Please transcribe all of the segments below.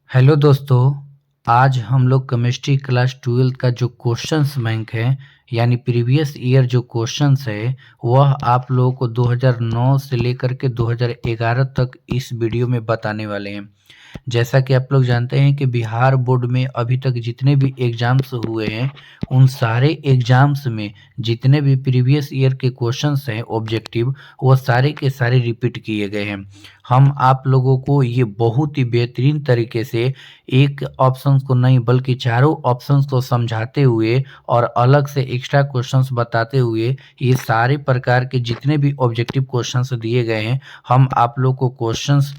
Hello दोस्तों। आज हम लोग केमिस्ट्री क्लास 12 का जो क्वेश्चंस बैंक है यानी प्रीवियस ईयर जो क्वेश्चंस है वह आप लोगों को 2009 से लेकर के 2011 तक इस वीडियो में बताने वाले हैं। जैसा कि आप लोग जानते हैं कि बिहार बोर्ड में अभी तक जितने भी एग्जाम्स हुए हैं उन सारे एग्जाम्स में जितने भी प्रीवियस ईयर के क्वेश्चंस हैं ऑब्जेक्टिव वो सारे के सारे रिपीट किए गए हैं। हम आप लोगों को ये बहुत ही बेहतरीन तरीके से एक ऑप्शंस को नहीं बल्कि चारों ऑप्शंस को समझाते हुए और अलग से एक्स्ट्रा क्वेश्चंस बताते हुए ये सारे प्रकार के जितने भी ऑब्जेक्टिव क्वेश्चंस दिए गए हैं हम आप लोग को क्वेश्चंस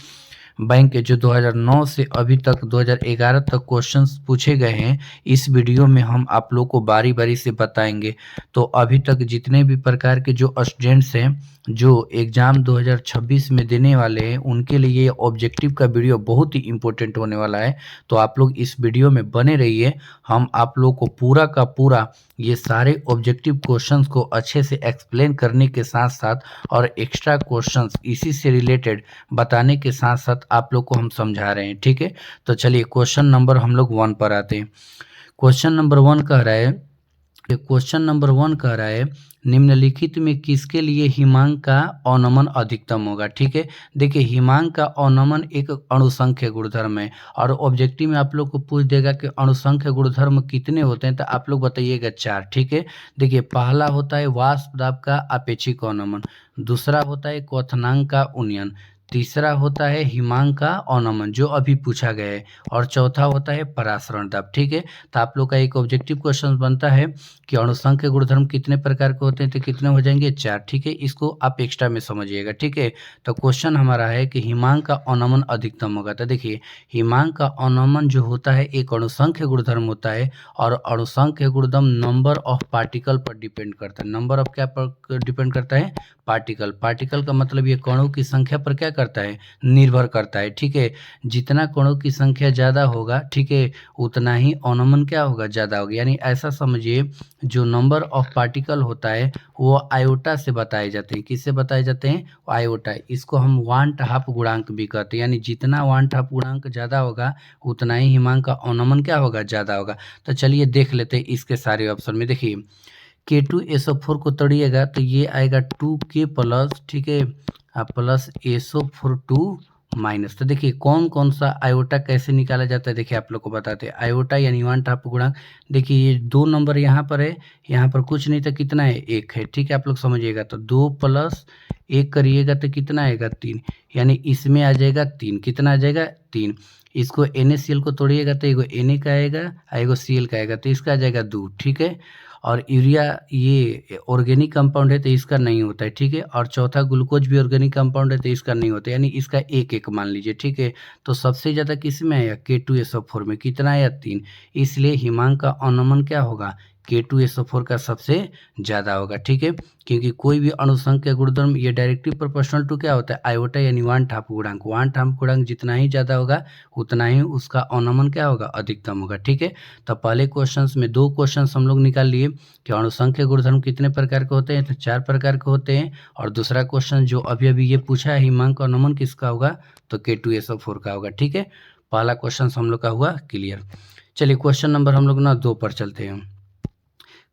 बैंक के जो 2009 से अभी तक 2011 तक क्वेश्चंस पूछे गए हैं इस वीडियो में हम आप लोग को बारी बारी से बताएंगे। तो अभी तक जितने भी प्रकार के जो स्टूडेंट्स हैं जो एग्ज़ाम 2026 में देने वाले हैं उनके लिए ये ऑब्जेक्टिव का वीडियो बहुत ही इम्पोर्टेंट होने वाला है। तो आप लोग इस वीडियो में बने रहिए। हम आप लोग को पूरा का पूरा ये सारे ऑब्जेक्टिव क्वेश्चंस को अच्छे से एक्सप्लेन करने के साथ साथ और एक्स्ट्रा क्वेश्चंस इसी से रिलेटेड बताने के साथ साथ आप लोग को हम समझा रहे हैं। ठीक है, तो चलिए क्वेश्चन नंबर हम लोग 1 पर आते हैं। क्वेश्चन नंबर 1 कह रहा है निम्नलिखित में किसके लिए हिमांक का अवनमन अधिकतम होगा। ठीक है, देखिए हिमांक का अवनमन एक अणुसंख्य गुणधर्म है और ऑब्जेक्टिव में आप लोग को पूछ देगा कि अणुसंख्य गुणधर्म कितने होते हैं तो आप लोग बताइएगा 4। ठीक है, देखिए पहला होता है वाष्प दाब का अपेक्षिक अवनमन, दूसरा होता है क्वथनांक का उन्नयन, तीसरा होता है हिमांक का अवनमन जो अभी पूछा गया है और चौथा होता है परासरण दाब। ठीक है, तो आप लोग का एक ऑब्जेक्टिव क्वेश्चन बनता है कि अणुसंख्य गुणधर्म कितने प्रकार के होते हैं तो कितने हो जाएंगे 4। ठीक है, इसको आप एक्स्ट्रा में समझिएगा। ठीक है, तो क्वेश्चन हमारा है कि हिमांक का अवनमन अधिकतम होगा। तो देखिए हिमांक का अवनमन जो होता है एक अणुसंख्य गुणधर्म होता है और अणुसंख्य गुणधर्म नंबर ऑफ पार्टिकल पर डिपेंड करता है। नंबर ऑफ क्या पर डिपेंड करता है? पार्टिकल। पार्टिकल का मतलब ये कणों की संख्या पर क्या करता है? निर्भर करता है। ठीक है, जितना कणों की संख्या ज़्यादा होगा ठीक है उतना ही अवनमन क्या होगा? ज़्यादा होगा। यानी ऐसा समझिए जो नंबर ऑफ पार्टिकल होता है वो आयोटा से बताए जाते हैं। किससे बताए जाते हैं? आयोटा। इसको हम वांट हाफ गुणांक भी कहते हैं। यानी जितना वांट हाफ गुणांक ज़्यादा होगा उतना ही हिमांक का अवनमन क्या होगा? ज़्यादा होगा। तो चलिए देख लेते हैं इसके सारे ऑप्शन में। देखिए K2SO4 को तोड़िएगा तो ये आएगा 2K प्लस, ठीक है, प्लस SO4 2 माइनस। तो देखिए कौन कौन सा आयोटा कैसे निकाला जाता है देखिए आप लोग को बताते हैं। आयोटा यानी वांट हाफ गुणांक, देखिए ये 2 नंबर यहाँ पर है, यहाँ पर कुछ नहीं तो कितना है? 1 है। ठीक है, आप लोग समझिएगा। तो 2 प्लस 1 करिएगा तो कितना आएगा? 3। यानी इसमें आ जाएगा 3। कितना आ जाएगा? 3। इसको NaCl को तोड़िएगा तो एगो Na का आएगा एगो Cl का आएगा, तो इसका आ जाएगा 2। ठीक है, और यूरिया ये ऑर्गेनिक कंपाउंड है तो इसका नहीं होता है। ठीक है, और चौथा ग्लूकोज भी ऑर्गेनिक कंपाउंड है तो इसका नहीं होता है। यानी इसका 1-1 मान लीजिए। ठीक है, तो सबसे ज़्यादा किस में आया? K2SO4 में। कितना आया? 3। इसलिए हिमांक का अवनमन क्या होगा? K2SO4 का सबसे ज़्यादा होगा। ठीक है, क्योंकि कोई भी अणुसंख्या गुणधर्म ये डायरेक्टली प्रोपोर्शनल टू क्या होता है? आयोटा यानी वांट हाफ गुणांक। वांट हाफ गुणांक जितना ही ज़्यादा होगा उतना ही उसका अवनमन क्या होगा? अधिकतम होगा। ठीक है, तो पहले क्वेश्चंस में 2 क्वेश्चंस हम लोग निकाल लिए कि अणुसंख्य गुणधर्म कितने प्रकार के होते हैं तो 4 प्रकार के होते हैं। और दूसरा क्वेश्चन जो अभी अभी ये पूछा है हिमांक अवनमन किसका होगा? तो K2SO4 का होगा। ठीक है, पहला क्वेश्चन हम लोग का हुआ क्लियर। चलिए क्वेश्चन नंबर हम लोग 2 पर चलते हैं।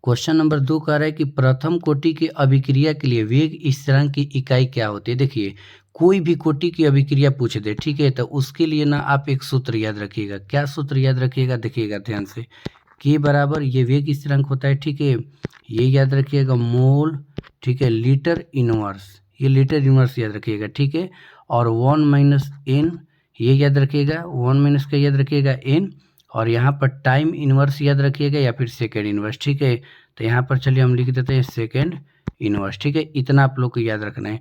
क्वेश्चन नंबर 2 कह रहा है कि प्रथम कोटि की अभिक्रिया के लिए वेग स्थिरांक की इकाई क्या होती है। देखिए कोई भी कोटि की अभिक्रिया पूछ दे, ठीक है, तो उसके लिए ना आप एक सूत्र याद रखिएगा। क्या सूत्र याद रखिएगा? देखिएगा ध्यान से। के बराबर ये वेग स्थिरांक होता है। ठीक है, ये याद रखिएगा मोल, ठीक है, लीटर इनवर्स, ये लीटर इनवर्स याद रखिएगा। ठीक है, और 1 माइनस एन ये याद रखिएगा, 1 माइनस का याद रखिएगा एन, और यहाँ पर टाइम इनवर्स याद रखिएगा या फिर सेकेंड इनवर्स। ठीक है, तो यहाँ पर चलिए हम लिख देते हैं सेकेंड इनवर्स। ठीक है, इतना आप लोग को याद रखना है।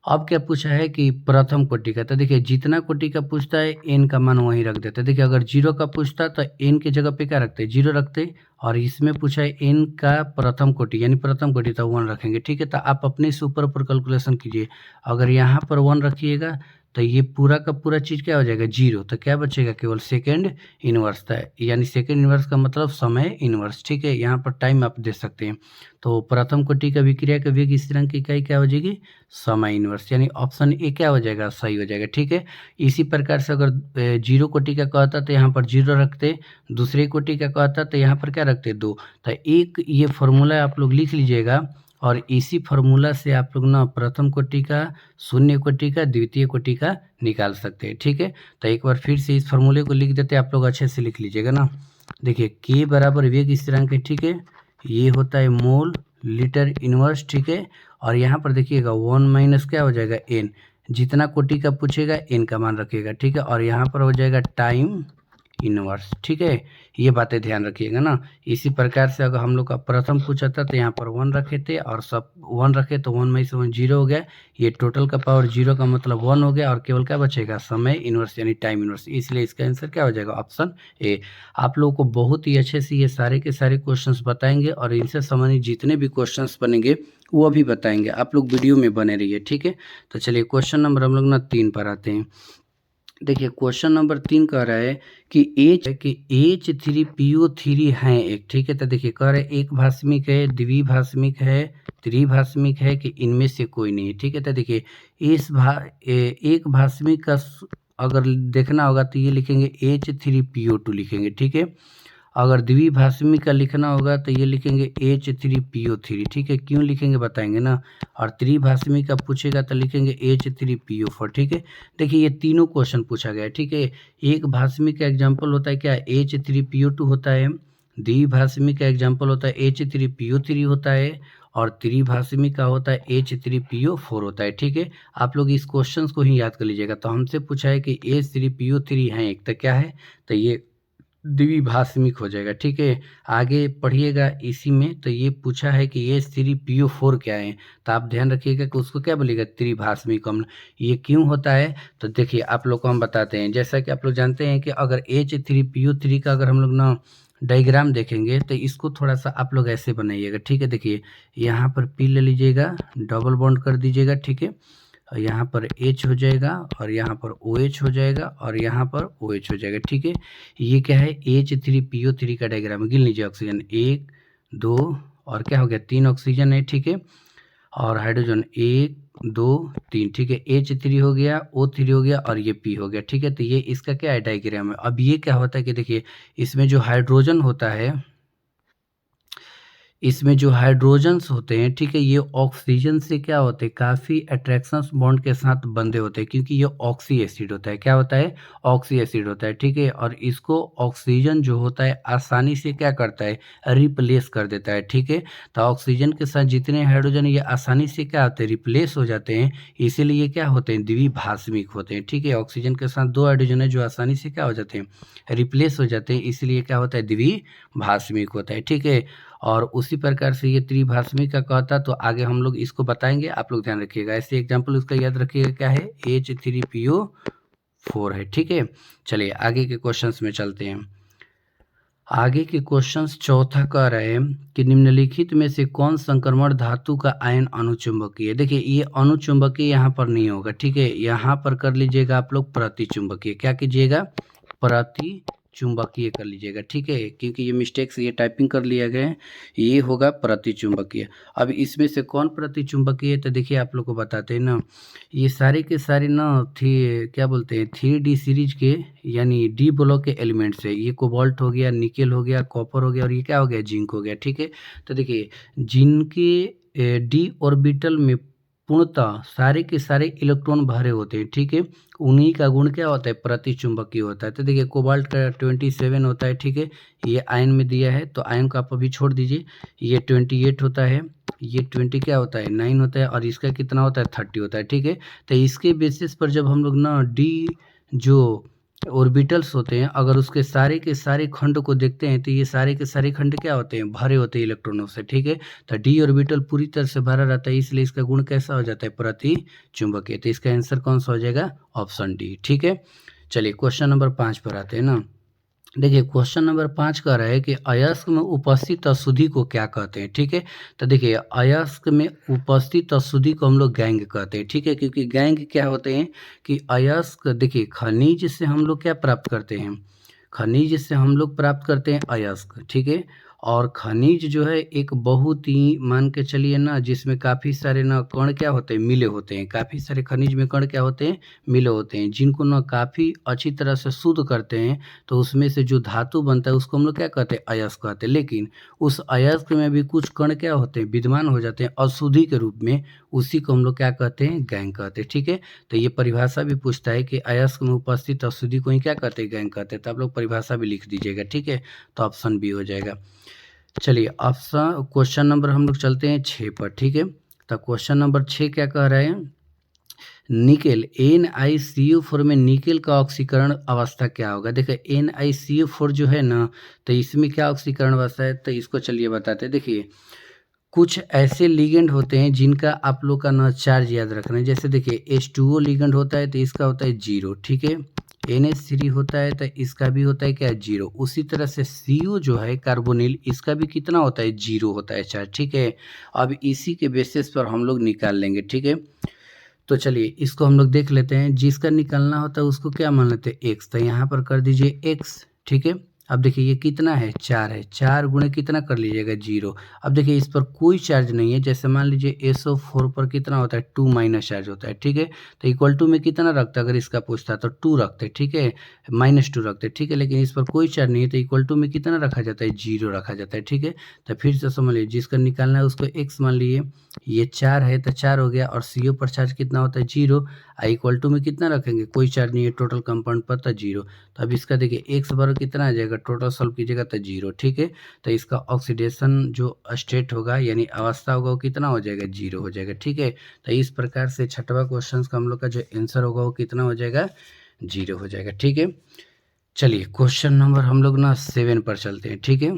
अब क्या पूछा है कि प्रथम कोटि का, तो देखिए जितना कोटि का पूछता है एन का मान वहीं रख देते हैं। देखिए अगर 0 का पूछता तो एन की जगह पे क्या रखते हैं? 0 रखते। और इसमें पूछा है एन का प्रथम कोटि यानी प्रथम कोटि तो 1 रखेंगे। ठीक है, तो आप अपने से ऊपर ऊपर कैलकुलेशन कीजिए। अगर यहाँ पर 1 रखिएगा तो ये पूरा का पूरा चीज़ क्या हो जाएगा, जीरो। तो क्या बचेगा, केवल सेकेंड इनवर्स था, यानी सेकेंड इनवर्स का मतलब समय इनवर्स। ठीक है, यहाँ पर टाइम आप दे सकते हैं। तो प्रथम कोटि का विक्रिया का वेग स्थिरांक की इकाई क्या हो जाएगी, समय इनवर्स, यानी ऑप्शन ए क्या हो जाएगा, सही हो जाएगा। ठीक है, इसी प्रकार से अगर जीरो कोटि का कहता तो यहाँ पर जीरो रखते, दूसरे कोटि का कहता तो यहाँ पर क्या रखते, दो। तो एक ये फॉर्मूला आप लोग लिख लीजिएगा, और इसी फार्मूला से आप लोग ना प्रथम कोटि का, शून्य कोटि का, द्वितीय कोटि का निकाल सकते हैं। ठीक है, तो एक बार फिर से इस फार्मूले को लिख देते हैं, आप लोग अच्छे से लिख लीजिएगा ना। देखिए के बराबर वेग स्थिरांक है। ठीक है, ये होता है मोल लीटर इनवर्स। ठीक है, और यहाँ पर देखिएगा 1 माइनस क्या हो जाएगा, एन। जितना कोटि का पूछेगा एन का मान रखिएगा। ठीक है, और यहाँ पर हो जाएगा टाइम इनवर्स। ठीक है, ये बातें ध्यान रखिएगा ना। इसी प्रकार से अगर हम लोग का प्रथम पूछा था तो यहाँ पर 1 रखे थे, और सब 1 रखे तो 1 में से 1 जीरो हो गया। ये टोटल का पावर जीरो का मतलब 1 हो गया, और केवल क्या बचेगा, समय इनवर्स यानी टाइम इनवर्स। इसलिए इसका आंसर क्या हो जाएगा, ऑप्शन ए। आप लोगों को बहुत ही अच्छे से ये सारे के सारे क्वेश्चंस बताएंगे, और इनसे संबंधित जितने भी क्वेश्चंस बनेंगे वो भी बताएंगे। आप लोग वीडियो में बने रहिए। ठीक है, तो चलिए क्वेश्चन नंबर हम लोग ना 3 पर आते हैं। देखिए क्वेश्चन नंबर 3 कह रहा है कि H3PO3 है एक। ठीक है, तो देखिए कह रहे एक भास्मिक है, द्विभास्मिक है, त्रिभास्मिक है कि इनमें से कोई नहीं है। ठीक है, तो देखिए एक भास्मिक का अगर देखना होगा तो ये लिखेंगे H3PO2 लिखेंगे। ठीक है, अगर द्विभाषमी का लिखना होगा तो ये लिखेंगे H3PO3। ठीक है, क्यों लिखेंगे बताएंगे ना। और त्रिभाषमी का पूछेगा तो लिखेंगे H3PO4। ठीक है, देखिए ये तीनों क्वेश्चन पूछा गया है। ठीक है, एक भाषमी का एग्जाम्पल होता है क्या, H3PO2 होता है। द्विभाषमी का एग्जाम्पल होता है H3PO3 होता है, और त्रिभाषमी का होता है H3PO4 होता है। ठीक है, आप लोग इस क्वेश्चन को ही याद कर लीजिएगा। तो हमसे पूछा है कि H3PO3 है एक, तो क्या है, तो ये द्विभाषमिक हो जाएगा। ठीक है, आगे पढ़िएगा इसी में, तो ये पूछा है कि ये H3PO4 क्या है, तो आप ध्यान रखिएगा कि उसको क्या बोलिएगा, त्रिभाषमिक अम्ल। ये क्यों होता है, तो देखिए आप लोग को हम बताते हैं। जैसा कि आप लोग जानते हैं कि अगर H3PO3 का अगर हम लोग ना डायग्राम देखेंगे तो इसको थोड़ा सा आप लोग ऐसे बनाइएगा। ठीक है, देखिए यहाँ पर P ले लीजिएगा, डबल बॉन्ड कर दीजिएगा। ठीक है, और यहाँ पर H हो जाएगा, और यहाँ पर OH हो जाएगा, और यहाँ पर OH हो जाएगा। ठीक है, ये क्या है, H3PO3 का डायग्राम। गिन लीजिए ऑक्सीजन 1 2 और क्या हो गया, 3 ऑक्सीजन है। ठीक है, और हाइड्रोजन 1 2 3। ठीक है, H3 हो गया, O3 हो गया, और ये P हो गया। ठीक है, तो ये इसका क्या है, डायग्राम है। अब ये क्या होता है कि देखिए इसमें जो हाइड्रोजन होता है, इसमें जो हाइड्रोजन्स होते हैं, ठीक है, ये ऑक्सीजन से क्या होते हैं, काफ़ी अट्रैक्शंस बॉन्ड के साथ बंधे होते हैं, क्योंकि ये ऑक्सी एसिड होता है। क्या होता है, ऑक्सी एसिड होता है। ठीक है, और इसको ऑक्सीजन जो होता है आसानी से क्या करता है, रिप्लेस कर देता है। ठीक है, तो ऑक्सीजन के साथ जितने हाइड्रोजन ये आसानी से क्या होते हैं, रिप्लेस हो जाते हैं, इसीलिए क्या होते हैं, द्विभाषमिक होते हैं। ठीक है, ऑक्सीजन के साथ 2 हाइड्रोजन है जो आसानी से क्या हो जाते हैं, रिप्लेस हो जाते हैं, इसलिए क्या होता है, द्विभाषमिक होता है। ठीक है, और उसी प्रकार से ये त्रिभाषमी का कहता, तो आगे हम लोग इसको बताएंगे, आप लोग ध्यान रखिएगा। ऐसे एग्जाम्पल उसका याद रखिएगा, क्या है, H3PO4 है। ठीक है, चलिए आगे के क्वेश्चंस में चलते हैं। आगे के क्वेश्चंस चौथा कह रहे हैं कि निम्नलिखित में से कौन संक्रमण धातु का आयन अनुचुंबकीय है। देखिए ये अनुचुंबकीय यहाँ पर नहीं होगा। ठीक है, यहाँ पर कर लीजिएगा आप लोग प्रतिचुंबकीय। क्या कीजिएगा, प्रति चुंबकीय कर लीजिएगा। ठीक है, क्योंकि ये मिस्टेक से ये टाइपिंग कर लिया गया है, ये होगा प्रतिचुंबकीय। अब इसमें से कौन प्रतिचुंबकीय है, तो देखिए आप लोग को बताते हैं ना, ये सारे के सारे ना थी क्या बोलते हैं, 3D सीरीज के यानी डी ब्लॉक के एलिमेंट्स है। ये कोबाल्ट हो गया, निकेल हो गया, कॉपर हो गया, और ये क्या हो गया, जिंक हो गया। ठीक है, तो देखिए जिनके डी ऑर्बिटल में पूर्णतः सारे के सारे इलेक्ट्रॉन भरे होते हैं। ठीक है, उन्हीं का गुण क्या होता है, प्रतिचुंबकीय होता है। तो देखिए कोबाल्ट का 27 होता है। ठीक है, ये आयन में दिया है, तो आयन को आप अभी छोड़ दीजिए। ये 28 होता है, ये 20 क्या होता है, 9 होता है, और इसका कितना होता है, 30 होता है। ठीक है, तो इसके बेसिस पर जब हम लोग ना डी जो ऑर्बिटल्स होते हैं, अगर उसके सारे के सारे खंड को देखते हैं, तो ये सारे के सारे खंड क्या होते हैं, भरे होते हैं इलेक्ट्रॉनों से। ठीक है, तो डी ऑर्बिटल पूरी तरह से भरा रहता है, इसलिए इसका गुण कैसा हो जाता है, प्रति चुंबकीय। तो इसका आंसर कौन सा हो जाएगा, ऑप्शन डी। ठीक है, चलिए क्वेश्चन नंबर 5 पर आते हैं ना। देखिए क्वेश्चन नंबर 5 कह रहा है कि अयस्क में उपस्थित अशुद्धि को क्या कहते हैं, ठीक है। तो देखिए अयस्क में उपस्थित अशुद्धि को हम लोग गैंग कहते हैं, ठीक है, क्योंकि गैंग क्या होते हैं कि अयस्क, देखिए खनिज से हम लोग क्या प्राप्त करते हैं, खनिज से हम लोग प्राप्त करते हैं अयस्क, ठीक है। और खनिज जो है एक बहुत ही मान के चलिए ना, जिसमें काफ़ी सारे ना कण क्या होते हैं, मिले होते हैं, काफ़ी सारे खनिज में कण क्या होते हैं, मिले होते हैं, जिनको ना काफ़ी अच्छी तरह से शुद्ध करते हैं। तो उसमें से जो धातु बनता है उसको हम लोग क्या कहते हैं, अयस्क कहते हैं। लेकिन उस अयस्क में भी कुछ कण क्या होते हैं, विद्यमान हो जाते हैं अशुद्धि के रूप में, उसी को हम लोग क्या कहते हैं, गैंग कहते हैं, ठीक है। तो ये परिभाषा भी पूछता है कि अयस्क में उपस्थित अशुद्धि को ही क्या कहते हैं, गैंग कहते हैं। तो आप लोग परिभाषा भी लिख दीजिएगा, ठीक है। तो ऑप्शन बी हो जाएगा। चलिए ऑप्शन क्वेश्चन नंबर हम लोग चलते हैं 6 पर, ठीक है। तो क्वेश्चन नंबर 6 क्या कह रहे हैं, निकेल NiCO4 में निकेल का ऑक्सीकरण अवस्था क्या होगा। देखिए NiCO4 जो है ना, तो इसमें क्या ऑक्सीकरण अवस्था है, तो इसको चलिए बताते हैं। देखिए कुछ ऐसे लिगेंड होते हैं जिनका आप लोग का ना चार्ज याद रखना है। जैसे देखिए H2O लिगेंड होता है तो इसका होता है 0, ठीक है। NH3 होता है तो इसका भी होता है क्या, 0। उसी तरह से CO जो है कार्बोनिल, इसका भी कितना होता है, 0 होता है चार्ज, ठीक है। अब इसी के बेसिस पर हम लोग निकाल लेंगे, ठीक है। तो चलिए इसको हम लोग देख लेते हैं। जिसका निकालना होता है उसको क्या मान लेते हैं, x। तो यहाँ पर कर दीजिए x, ठीक है। अब देखिए ये कितना है, 4 है, 4 गुणे कितना कर लीजिएगा, 0। अब देखिए इस पर कोई चार्ज नहीं है, जैसे मान लीजिए SO4 पर कितना होता है, 2 माइनस चार्ज होता है, ठीक है। तो इक्वल टू में कितना रखता है, अगर इसका पूछता तो 2 रखते, ठीक है, -2 रखते, ठीक है। लेकिन इस पर कोई चार्ज नहीं है तो इक्वल टू में कितना रखा जाता है, 0 रखा जाता है, ठीक है। तो फिर से समझ लीजिए, जिसका निकालना है उसको x मान लीजिए, ये 4 है तो 4 हो गया, और CO पर चार्ज कितना होता है, 0। इक्वल टू में कितना रखेंगे, कोई चार्ज नहीं है, टोटल कंपाउंड पर तो 0। तो अब इसका देखिए x बराबर कितना आ जाएगा, टोटल सॉल्व कीजिएगा तो 0, ठीक है। तो इसका ऑक्सीडेशन जो स्टेट होगा यानी अवस्था होगा वो कितना हो जाएगा, 0 हो जाएगा, ठीक है। तो इस प्रकार से छठवा क्वेश्चन का हम लोग का जो आंसर होगा वो कितना हो जाएगा, 0 हो जाएगा, ठीक है। चलिए क्वेश्चन नंबर हम लोग ना 7 पर चलते हैं, ठीक है।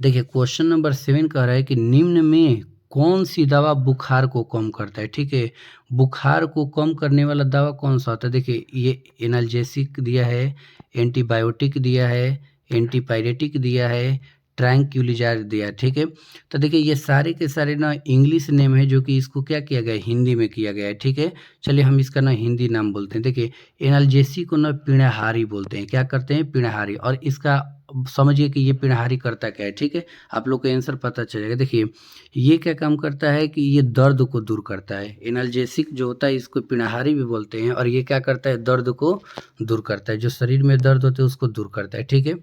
देखिए क्वेश्चन नंबर 7 कह रहा है कि निम्न में कौन सी दवा बुखार को कम करता है, ठीक है। बुखार को कम करने वाला दवा कौन सा होता है, देखिए ये एनाल्जेसिक दिया है, एंटीबायोटिक दिया है, एंटीपायरेटिक दिया है, ट्रैंक्विलाइजर दिया है, ठीक है। तो देखिए ये सारे के सारे ना इंग्लिश नेम है, जो कि इसको क्या किया गया है, हिंदी में किया गया है, ठीक है। चलिए हम इसका ना हिंदी नाम बोलते हैं। देखिए एनाल्जेसिक को ना पीणाहारी बोलते हैं, क्या करते हैं, पीणाहारी। और इसका समझिए कि ये पीणाहारी करता क्या है, ठीक है। आप लोग को आंसर पता चलेगा। देखिए ये क्या काम करता है कि ये दर्द को दूर करता है। एनाल्जेसिक जो होता है इसको पीणाहारी भी बोलते हैं, और ये क्या करता है, दर्द को दूर करता है, जो शरीर में दर्द होते हैं उसको दूर करता है, ठीक है।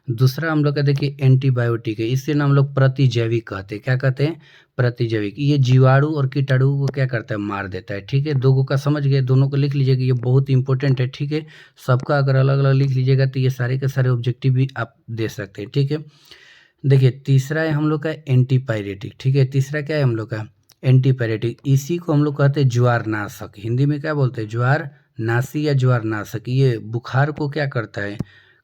दूसरा हम लोग का देखिए एंटीबायोटिक है, इससे ना हम लोग प्रतिजैविक कहते हैं, क्या कहते हैं, प्रतिजैविक। ये जीवाणु और कीटाणु को क्या करता है, मार देता है, ठीक है। दो का समझ गए, दोनों को लिख लीजिएगा, ये बहुत इंपॉर्टेंट है, ठीक है। सबका अगर अलग अलग लिख लीजिएगा तो ये सारे के सारे ऑब्जेक्टिव भी आप दे सकते हैं, ठीक है। देखिए तीसरा है हम लोग का एंटीपायरेटिक, ठीक है। तीसरा क्या है हम लोग का, एंटीपायरेटिक। इसी को हम लोग कहते हैं ज्वार नाशक, हिंदी में क्या बोलते हैं, ज्वार नाशी या ज्वार नाशक। ये बुखार को क्या करता है,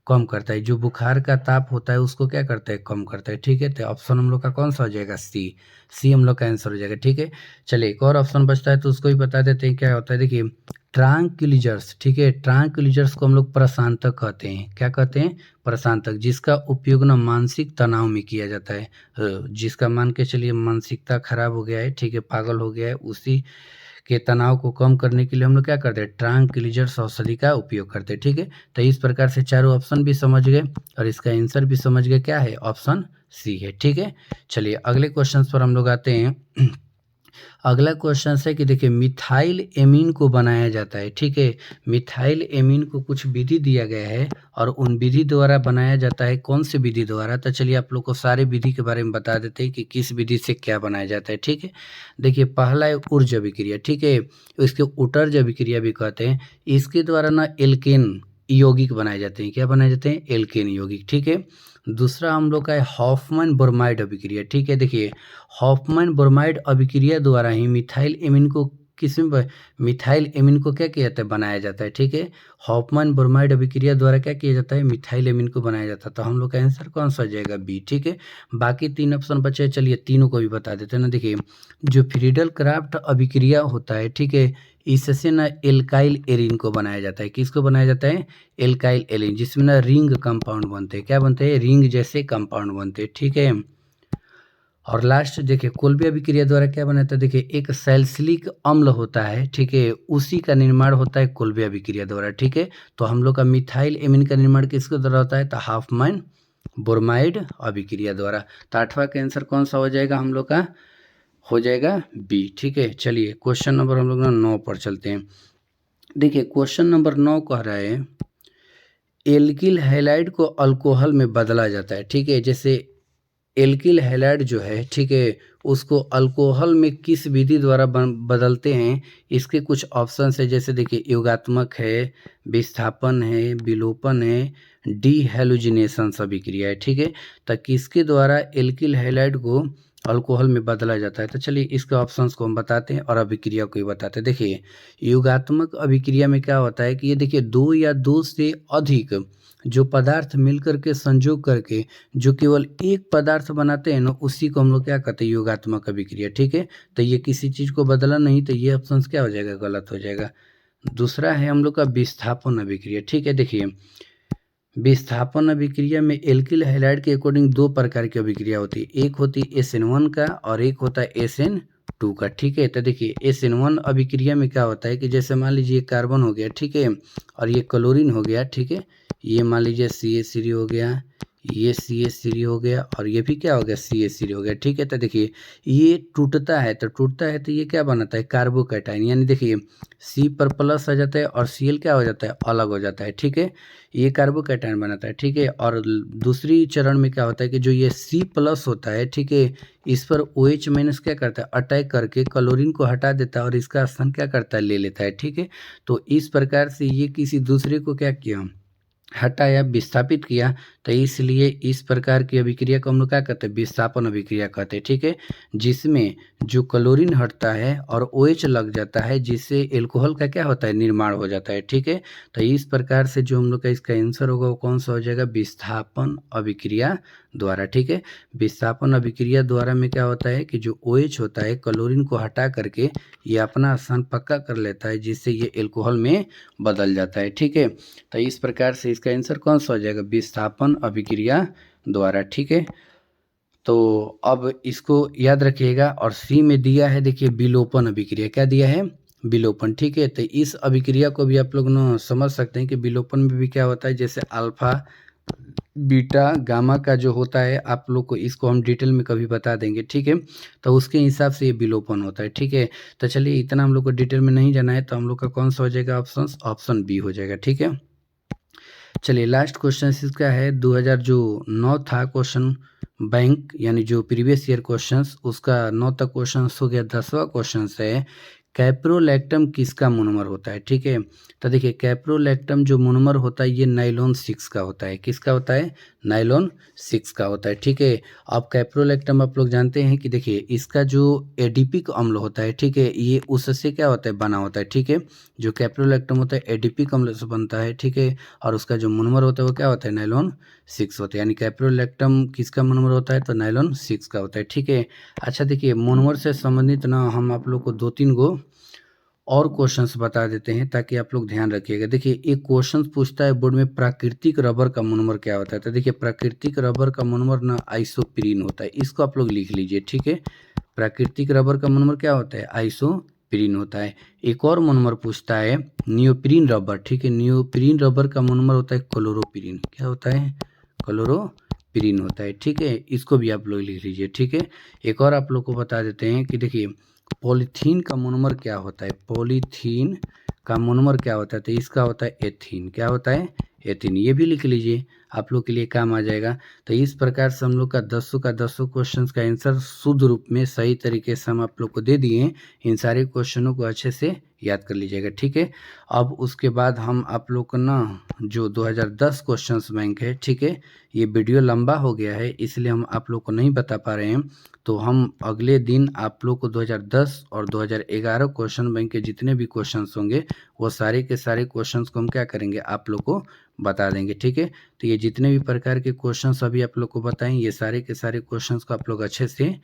कम करता है। जो बुखार का ताप होता है उसको क्या करता है, कम करता है, ठीक है। तो ऑप्शन हम लोग का कौन सा हो जाएगा, सी हम लोग का आंसर हो जाएगा, ठीक है। चलिए एक और ऑप्शन बचता है तो उसको भी बता देते हैं क्या होता है। देखिए ट्रांक्विलाइजर्स, ठीक है। ट्रांक्विलाइजर्स को हम लोग प्रशांतक कहते हैं, क्या कहते हैं, प्रशांतक, जिसका उपयोग ना मानसिक तनाव में किया जाता है। जिसका मान के चलिए मानसिकता खराब हो गया है, ठीक है, पागल हो गया है, उसी के तनाव को कम करने के लिए हम लोग क्या करते हैं, ट्रांक्विलाइजर्स औषधि का उपयोग करते हैं, ठीक है। तो इस प्रकार से चारों ऑप्शन भी समझ गए और इसका आंसर भी समझ गए, क्या है, ऑप्शन सी है, ठीक है। चलिए अगले क्वेश्चन पर हम लोग आते हैं। अगला क्वेश्चन है कि देखिए मिथाइल एमीन को बनाया जाता है, ठीक है। मिथाइल एमीन को कुछ विधि दिया गया है और उन विधि द्वारा बनाया जाता है, कौन सी विधि द्वारा। तो चलिए आप लोग को सारे विधि के बारे में बता देते हैं कि किस विधि से क्या बनाया जाता है, ठीक है। देखिए पहला है ऊर्जा अभिक्रिया, ठीक है। इसके उटर्ज अभिक्रिया भी कहते हैं। इसके द्वारा ना एल्केन यौगिक बनाए जाते हैं, क्या बनाए जाते हैं, एल्केन यौगिक, ठीक है। दूसरा हम लोग का है हॉफमैन ब्रोमाइड अभिक्रिया, ठीक है। देखिए हॉफमैन ब्रोमाइड अभिक्रिया द्वारा ही मिथाइल एमीन को मिथाइल एमीन को क्या किया जाता है, बनाया जाता है, ठीक है। हॉफमैन ब्रोमाइड अभिक्रिया द्वारा क्या किया जाता है, मिथाइल एमीन को बनाया जाता है। तो हम लोग का आंसर कौन सा हो जाएगा, बी, ठीक है। बाकी 3 ऑप्शन बचे, चलिए तीनों को भी बता देते हैं ना। देखिए जो फ्रीडल क्राफ्ट अभिक्रिया होता है, ठीक है, इससे ना एल्काइल एरीन को बनाया जाता है। किसको बनाया जाता है? एल्काइल एरीन, जिसमें ना रिंग कंपाउंड बनते हैं। क्या बनते हैं? रिंग जैसे कंपाउंड बनते हैं, ठीक है। और लास्ट देखिए कोल्बे अभिक्रिया द्वारा क्या बनाता है, देखिए एक सैलिसिलिक अम्ल होता है, ठीक है, उसी का निर्माण होता है कोल्बे अभिक्रिया द्वारा, ठीक है। तो हम लोग का मिथाइल एमीन का निर्माण किसके द्वारा होता है? तो हाफमैन ब्रोमाइड अभिक्रिया द्वारा। तो 8वां का आंसर कौन सा हो जाएगा हम लोग का? हो जाएगा बी, ठीक है। चलिए क्वेश्चन नंबर हम लोग ना 9 पर चलते हैं। देखिए क्वेश्चन नंबर 9 कह रहा है एल्किल हैलाइड को अल्कोहल में बदला जाता है, ठीक है। जैसे एल्किल हैलाइड जो है, ठीक है, उसको अल्कोहल में किस विधि द्वारा बदलते हैं? इसके कुछ ऑप्शन है, जैसे देखिए योगात्मक है, विस्थापन है, विलोपन है, डीहैलोजिनेशन अभिक्रिया है, ठीक है। तो किसके द्वारा एल्किल हैलाइड को अल्कोहल में बदला जाता है? तो चलिए इसके ऑप्शंस को हम बताते हैं और अभिक्रिया को भी बताते हैं। देखिए योगात्मक अभिक्रिया में क्या होता है कि ये देखिए दो या दो से अधिक जो पदार्थ मिलकर के संयोग करके जो केवल एक पदार्थ बनाते हैं ना, उसी को हम लोग क्या कहते हैं? योगात्मक अभिक्रिया, ठीक है। तो ये किसी चीज को बदला नहीं, तो ये ऑप्शन क्या हो जाएगा? गलत हो जाएगा। दूसरा है हम लोग का विस्थापन अभिक्रिया, ठीक है। देखिए विस्थापन अभिक्रिया में एल्किल हैलाइड के अकॉर्डिंग दो प्रकार की अभिक्रिया होती है, एक होती है SN1 का और एक होता है SN2 का, ठीक है। तो देखिए SN1 अभिक्रिया में क्या होता है कि जैसे मान लीजिए कार्बन हो गया, ठीक है, और ये क्लोरीन हो गया, ठीक है, ये मान लीजिए CH3 हो गया, ये CH3 हो गया और ये भी क्या हो गया? CH3 हो गया, ठीक है। तो देखिए ये टूटता है, तो ये क्या बनाता है? कार्बोकैटायन, यानी देखिए C पर प्लस आ जाता है और Cl क्या हो जाता है? अलग हो जाता है, ठीक है। ये कार्बोकैटायन बनाता है, ठीक है। और दूसरी चरण में क्या होता है कि जो ये C प्लस होता है, ठीक है, इस पर OH माइनस क्या करता है? अटैक करके क्लोरीन को हटा देता है और इसका स्थान क्या करता है? ले लेता है, ठीक है। तो इस प्रकार से ये किसी दूसरे को क्या किया? हटाया, विस्थापित किया। तो इसलिए इस प्रकार की अभिक्रिया को हम लोग क्या कहते हैं? विस्थापन अभिक्रिया कहते हैं, ठीक है। जिसमें जो क्लोरीन हटता है और OH लग जाता है, जिससे एल्कोहल का क्या होता है? निर्माण हो जाता है, ठीक है। तो इस प्रकार से जो हम लोग का इसका आंसर होगा वो कौन सा हो जाएगा? विस्थापन अभिक्रिया द्वारा, ठीक है। विस्थापन अभिक्रिया द्वारा में क्या होता है कि जो OH होता है क्लोरीन को हटा करके ये अपना स्थान पक्का कर लेता है, जिससे ये एल्कोहल में बदल जाता है, ठीक है। तो इस प्रकार से इसका आंसर कौन सा हो जाएगा? विस्थापन अभिक्रिया द्वारा, ठीक है। तो अब इसको याद रखिएगा। और सी में दिया है देखिए विलोपन अभिक्रिया, क्या दिया है? विलोपन, ठीक है। तो इस अभिक्रिया को भी आप लोग ना समझ सकते हैं कि विलोपन में भी क्या होता है, जैसे अल्फा बीटा गामा का जो होता है, आप लोग को इसको हम डिटेल में कभी बता देंगे, ठीक है। तो उसके हिसाब से ये विलोपन होता है, ठीक है। तो चलिए इतना हम लोग को डिटेल में नहीं जाना है, तो हम लोग का कौन सा हो जाएगा? ऑप्शन बी हो जाएगा, ठीक है। चलिए लास्ट क्वेश्चन इसका है 2009 था क्वेश्चन बैंक, यानी जो प्रीवियस ईयर क्वेश्चंस, उसका 9 तक क्वेश्चन हो गया। 10वां क्वेश्चन है कैप्रोलैक्टम किसका मोनोमर होता है, ठीक है। तो देखिए कैप्रोलैक्टम जो मोनोमर होता है ये नाइलॉन 6 का होता है। किसका होता है? नाइलॉन 6 का होता है, ठीक है। अब कैप्रोलैक्टम आप लोग जानते हैं कि देखिए इसका जो एडिपिक अम्ल होता है, ठीक है, ये उससे क्या होता है? बना होता है, ठीक है। जो कैप्रोलैक्टम होता है एडिपिक अम्ल से बनता है, ठीक है। और उसका जो मोनोमर होता है वो क्या होता है? नाइलॉन 6 होता है। यानी कैप्रोलैक्टम किसका मोनोमर होता है? तो नाइलॉन 6 का होता है, ठीक है। अच्छा देखिए मोनोमर से संबंधित ना हम आप लोग को 2-3 गो और क्वेश्चंस बता देते हैं ताकि आप लोग ध्यान रखिएगा। देखिए एक क्वेश्चन पूछता है बोर्ड में प्राकृतिक रबर का मोनोमर क्या होता है? तो देखिए प्राकृतिक रबर का मोनोमर ना आइसोप्रीन होता है, इसको आप लोग लिख लीजिए, ठीक है। प्राकृतिक रबर का मोनोमर क्या होता है? आइसोप्रीन होता है। एक और मोनोमर पूछता है नियोप्रीन रबर, ठीक है, नियोप्रीन रबर का मोनोमर होता है क्लोरोप्रीन। क्या होता है? क्लोरोप्रीन होता है, ठीक है। इसको भी आप लोग लिख लीजिए, ठीक है। एक और आप लोग को बता देते हैं कि देखिए पॉलीथीन का मोनोमर क्या होता है? पॉलीथीन का मोनोमर क्या होता है? तो इसका होता है एथीन। क्या होता है? एथीन। ये भी लिख लीजिए, आप लोग के लिए काम आ जाएगा। तो इस प्रकार से हम लोग का 10 क्वेश्चंस का आंसर शुद्ध रूप में सही तरीके से हम आप लोग को दे दिए। इन सारे क्वेश्चनों को अच्छे से याद कर लीजिएगा, ठीक है। अब उसके बाद हम आप लोग को ना जो 2010 क्वेश्चंस बैंक है, ठीक है, ये वीडियो लंबा हो गया है इसलिए हम आप लोग को नहीं बता पा रहे हैं। तो हम अगले दिन आप लोग को 2010 और 2011 क्वेश्चन बैंक के जितने भी क्वेश्चंस होंगे वो सारे के सारे क्वेश्चंस को हम क्या करेंगे? आप लोग को बता देंगे, ठीक है। तो ये जितने भी प्रकार के क्वेश्चंस अभी आप लोग को बताएं, ये सारे के सारे क्वेश्चंस को आप लोग अच्छे से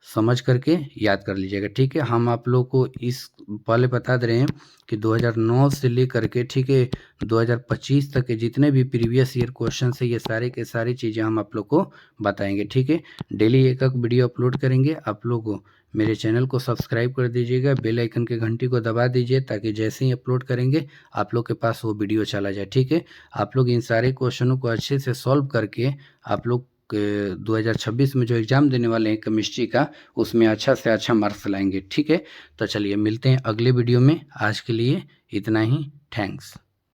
समझ करके याद कर लीजिएगा, ठीक है। हम आप लोग को इस पहले बता दे रहे हैं कि 2009 से लेकर के, ठीक है, 2025 तक के जितने भी प्रीवियस ईयर क्वेश्चन है ये सारे के सारी चीज़ें हम आप लोग को बताएंगे, ठीक है। डेली एक एक वीडियो अपलोड करेंगे। आप लोग मेरे चैनल को सब्सक्राइब कर दीजिएगा, बेल आइकन के घंटी को दबा दीजिए ताकि जैसे ही अपलोड करेंगे आप लोग के पास वो वीडियो चला जाए, ठीक है। आप लोग इन सारे क्वेश्चनों को अच्छे से सॉल्व करके आप लोग 2026 में जो एग्ज़ाम देने वाले हैं केमिस्ट्री का, उसमें अच्छा से अच्छा मार्क्स लाएंगे, ठीक है। तो चलिए मिलते हैं अगले वीडियो में। आज के लिए इतना ही। थैंक्स।